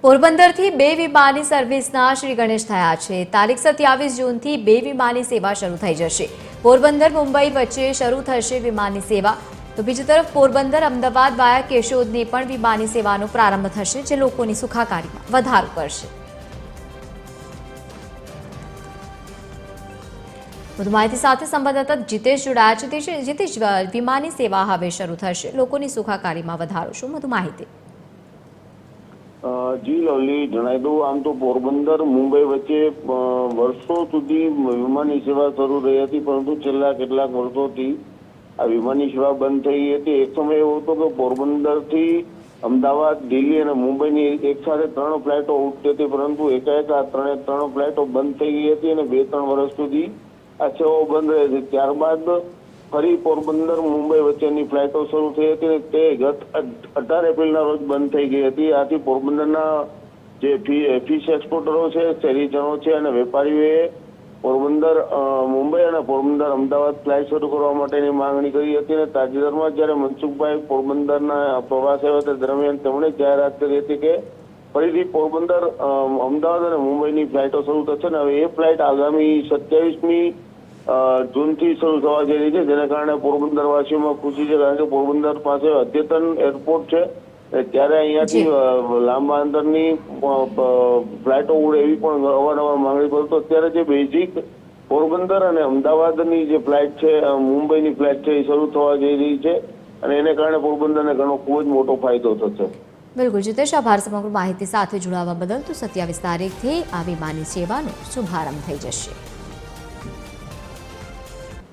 પોરબંદરથી બે વિમાની સર્વિસના શ્રી ગણેશ થયા છે। તારીખ 27 જૂનથી બે વિમાની સેવા શરૂ થઈ જશે। પોરબંદર મુંબઈ વચ્ચે શરૂ થશે વિમાની સેવા। તો બીજી તરફ પોરબંદર અમદાવાદ વાયા કેશોદની પણ વિમાની સેવાનો પ્રારંભ થશે, જે લોકોની સુખાકારીમાં વધારો કરશે। વધુ માહિતી સાથે સંવાદદાતા જીતેશ જોડાયા છે। જીતેશ, વિમાની સેવા હવે શરૂ થશે, લોકોની સુખાકારીમાં વધારો, શું વધુ માહિતી? જી લવલી, જણાવી દઉં, આમ તો પોરબંદર મુંબઈ વચ્ચે વર્ષો સુધી વિમાની સેવા શરૂ રહી હતી, પરંતુ છેલ્લા કેટલાક વર્ષોથી આ વિમાની સેવા બંધ થઈ ગઈ હતી। એક સમય એવો હતો કે પોરબંદરથી અમદાવાદ, દિલ્હી અને મુંબઈની એક સાથે 3 ફ્લાઇટો ઉડતી હતી, પરંતુ એકાએક આ 3 ફ્લાઇટો બંધ થઈ ગઈ હતી અને 2-3 વર્ષ સુધી આ સેવાઓ બંધ રહી હતી। ત્યારબાદ ફરી પોરબંદર મુંબઈ વચ્ચેની ફ્લાઇટો શરૂ થઈ હતી અને તે ગત 18 એપ્રિલના રોજ બંધ થઈ ગઈ હતી। આથી પોરબંદરના જે ફિશ એક્સપોર્ટરો છે, શહેરીજનો છે અને વેપારીઓએ પોરબંદર મુંબઈ અને પોરબંદર અમદાવાદ ફ્લાઇટ શરૂ કરવા માટેની માંગણી કરી હતી અને તાજેતરમાં જ્યારે મનસુખભાઈ પોરબંદરના પ્રવાસ આવ્યા તે દરમિયાન તેમણે જાહેરાત કરી હતી કે ફરીથી પોરબંદર, અમદાવાદ અને મુંબઈની ફ્લાઇટો શરૂ થશે અને હવે એ ફ્લાઇટ આગામી 27મી જૂનથી શરૂ થવા જઈ રહી છે, જેના કારણે પોરબંદર વાસીઓમાં ખુશી છે, કારણ કે પોરબંદર પાસે અદ્યતન એરપોર્ટ છે। ત્યારે અહીંયાથી લાંબા અંતરની ફ્લાઇટો ઉડે એવી પણ અવારનવાર માંગણી કરતો। અત્યારે જે બેઝિક પોરબંદર અને અમદાવાદની જે ફ્લાઇટ છે, મુંબઈની ફ્લાઇટ છે, એ શરૂ થવા જઈ રહી છે અને એને કારણે પોરબંદરને ઘણો ખૂબ જ મોટો ફાયદો થશે। બિલકુલ જીતેશ, આભાર સમગ્ર માહિતી સાથે જોડાવા બદલ। તો 27 તારીખથી આ વિમાની સેવાનો શુભારંભ થઈ જશે।